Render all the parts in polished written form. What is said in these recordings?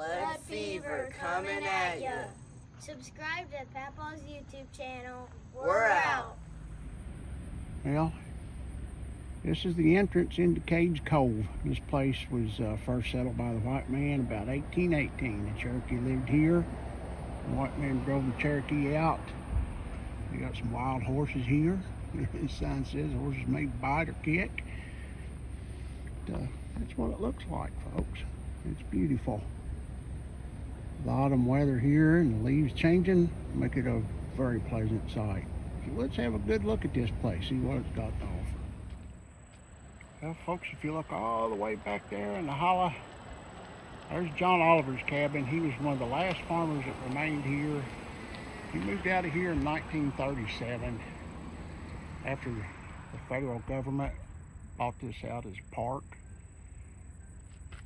Blood fever coming at ya. Subscribe to Papa's YouTube channel. We're out. Well, this is the entrance into Cades Cove. This place was first settled by the white man about 1818. The Cherokee lived here. The white man drove the Cherokee out. We got some wild horses here. The sign says horses may bite or kick. But, that's what it looks like, folks. It's beautiful. The autumn weather here and the leaves changing make it a very pleasant sight. So let's have a good look at this place, see what it's got to offer. Well, folks, if you look all the way back there in the hollow, there's John Oliver's cabin. He was one of the last farmers that remained here. He moved out of here in 1937 after the federal government bought this out as a park.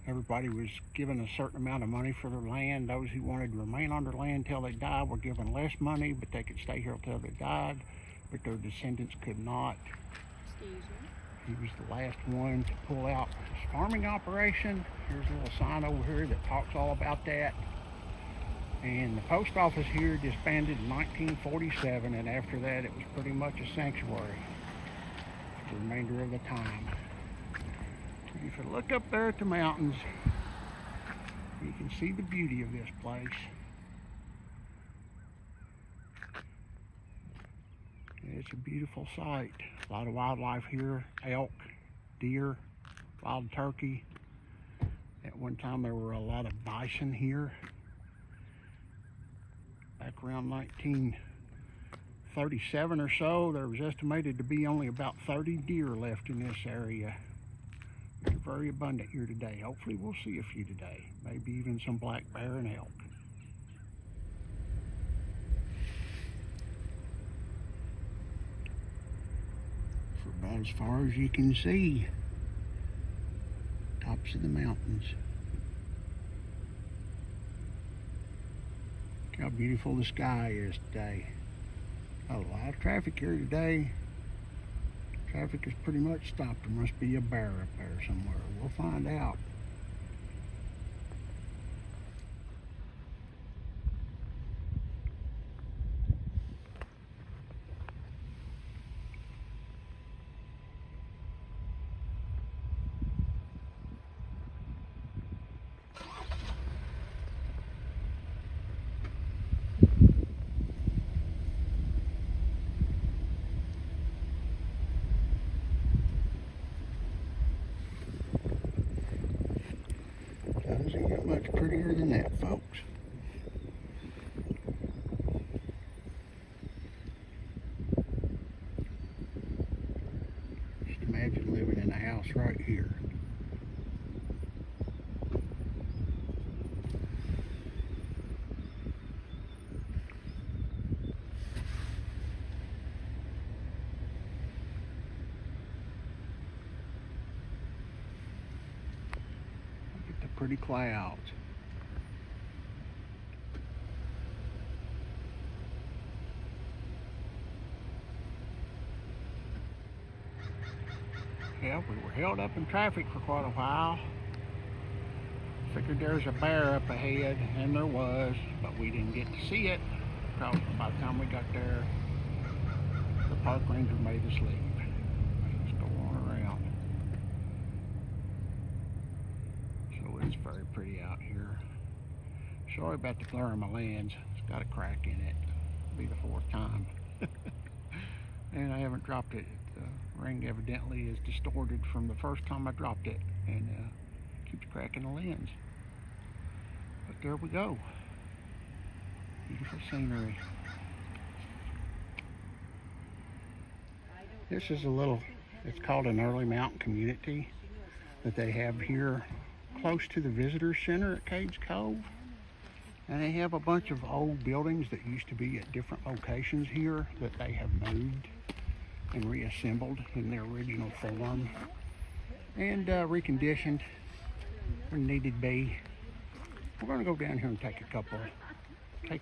Everybody was given a certain amount of money for their land. Those who wanted to remain on their land until they died were given less money, but they could stay here until they died, but their descendants could not. Excuse me. He was the last one to pull out his farming operation. Here's a little sign over here that talks all about that. And the post office here disbanded in 1947, and after that it was pretty much a sanctuary for the remainder of the time. If you look up there at the mountains, you can see the beauty of this place. It's a beautiful sight. A lot of wildlife here, elk, deer, wild turkey. At one time there were a lot of bison here. Back around 1937 or so, there was estimated to be only about 30 deer left in this area. They're very abundant here today. Hopefully we'll see a few today. Maybe even some black bear and elk. For about as far as you can see, tops of the mountains. Look how beautiful the sky is today. Got a lot of traffic here today. Traffic is pretty much stopped. There must be a bear up there somewhere. We'll find out. Doesn't get much prettier than that, folks. Just imagine living in a house right here. Pretty clouds. Yeah, we were held up in traffic for quite a while. Figured there was a bear up ahead, and there was, but we didn't get to see it because by the time we got there, the park ranger made us leave. Let's go on around. It's very pretty out here. Sorry about the glare on my lens. It's got a crack in it. It'll be the fourth time. And I haven't dropped it. The ring evidently is distorted from the first time I dropped it and keeps cracking the lens. But there we go. Beautiful scenery. This is a little, it's called an early mountain community that they have here close to the visitor center at Cades Cove, and they have a bunch of old buildings that used to be at different locations here that they have moved and reassembled in their original form and reconditioned where needed be. We're going to go down here and take a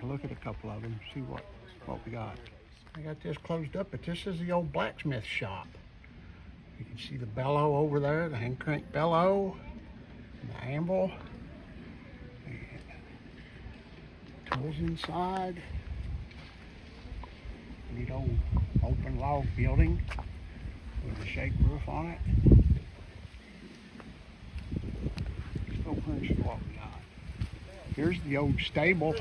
look at a couple of them, see what we got. I got this closed up, but this is the old blacksmith shop. You can see the bellow over there, the hand crank bellow. The anvil, and Goes inside. Neat old open log building with a shake roof on it. Let's go finish what we got. Here's the old stable.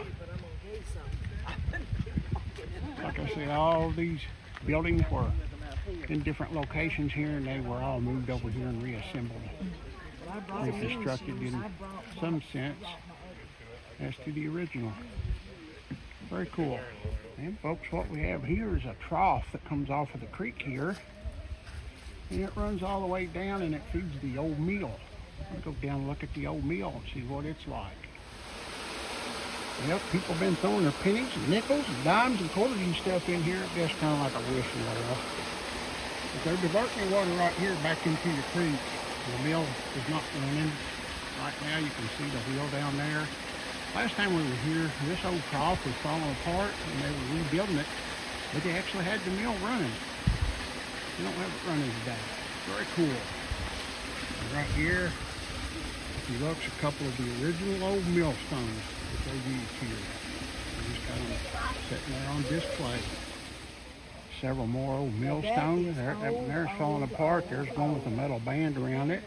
Like I said, all these buildings were in different locations here, and they were all moved over here and reassembled, reconstructed in some sense as to the original. Very cool. And folks, what we have here is a trough that comes off of the creek here, and it runs all the way down and it feeds the old mill. I'll go down and look at the old mill and see what it's like. Yep, people have been throwing their pennies and nickels and dimes and quarters and stuff in here. It's just kind of like a wishing well. But they're diverting the water right here back into the creek. The mill is not running. Right now you can see the wheel down there. Last time we were here, this old trough was falling apart and they were rebuilding it, but they actually had the mill running. They don't have it running today. Very cool. And right here, if you look, a couple of the original old millstones that they used here. They're just kind of sitting there on display. Several more old millstones. There's falling apart. There's one with a metal band around it.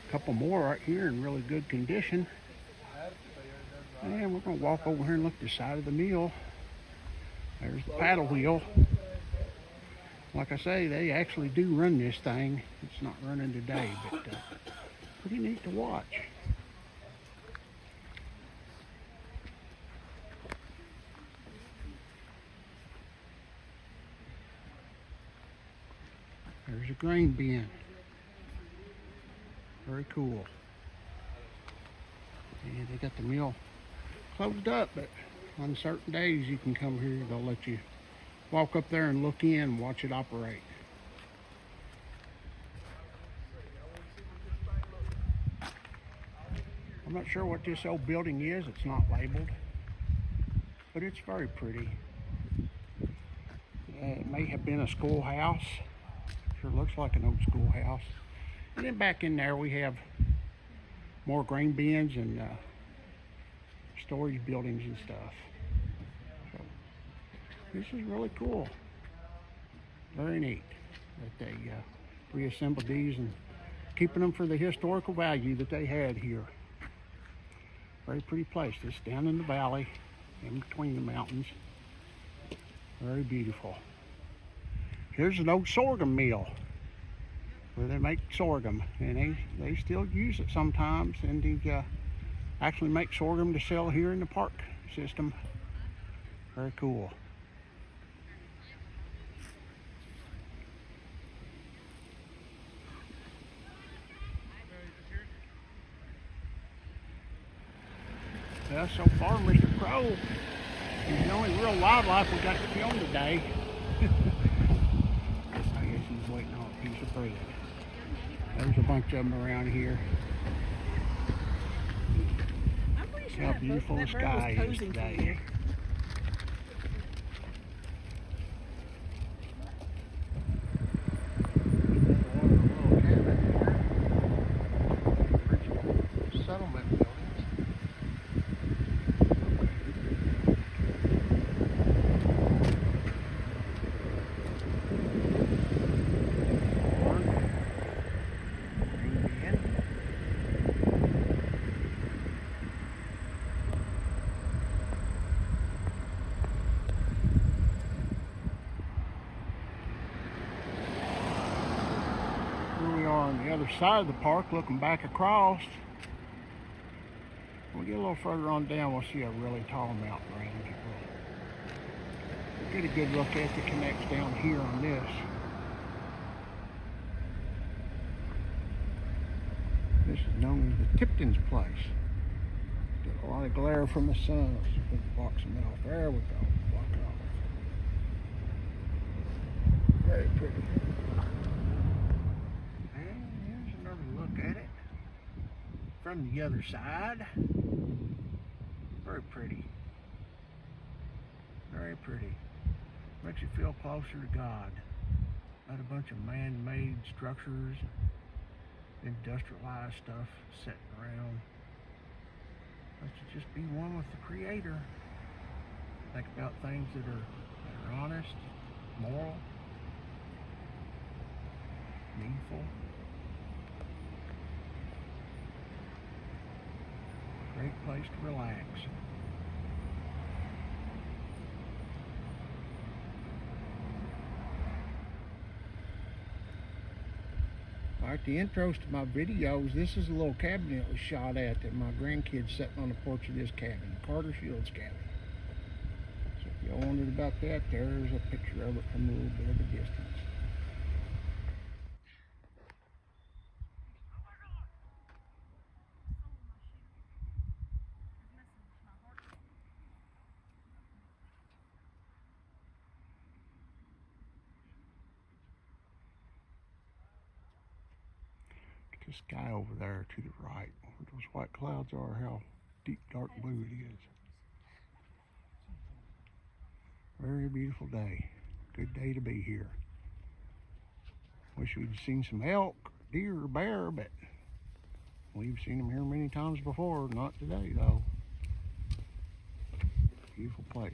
A couple more right here in really good condition. And we're going to walk over here and look at the side of the mill. There's the paddle wheel. Like I say, they actually do run this thing. It's not running today, but pretty neat to watch. There's a grain bin. Very cool. And they got the mill closed up, but on certain days you can come here. They'll let you walk up there and look in and watch it operate. I'm not sure what this old building is. It's not labeled, but it's very pretty. It may have been a schoolhouse. Sure looks like an old schoolhouse. And then back in there we have more grain bins and storage buildings and stuff. So this is really cool. Very neat that they reassembled these and keeping them for the historical value that they had here. Very pretty place. This down in the valley, in between the mountains. Very beautiful. Here's an old sorghum mill where they make sorghum, and they still use it sometimes, and they actually make sorghum to sell here in the park system. Very cool. Well, so far, Mr. Crow is the only real wildlife we got to film today. I guess he's waiting on a piece of bread. There's a bunch of them around here. See how beautiful the sky is today. Settlement buildings. On the other side of the park, looking back across. When we get a little further on down, we'll see a really tall mountain range. We'll get a good look at the connects down here on this. This is known as the Tipton's place. Get a lot of glare from the sun. Let's see if we can block some of it off. There we go. Block it off. Very pretty. From the other side. Very pretty. Very pretty. Makes you feel closer to God. Not a bunch of man-made structures, industrialized stuff sitting around. Let's just be one with the Creator. Think about things that are honest, moral, meaningful. Great place to relax. Alright, the intros to my videos, this is a little cabin that was shot at that my grandkids sitting on the porch of this cabin, Carter Shields cabin. So if y'all wondered about that, there's a picture of it from a little bit of a distance. The sky over there to the right, where those white clouds are, how deep dark blue it is. Very beautiful day. Good day to be here. Wish we'd seen some elk, deer, or bear, but we've seen them here many times before. Not today though. Beautiful place.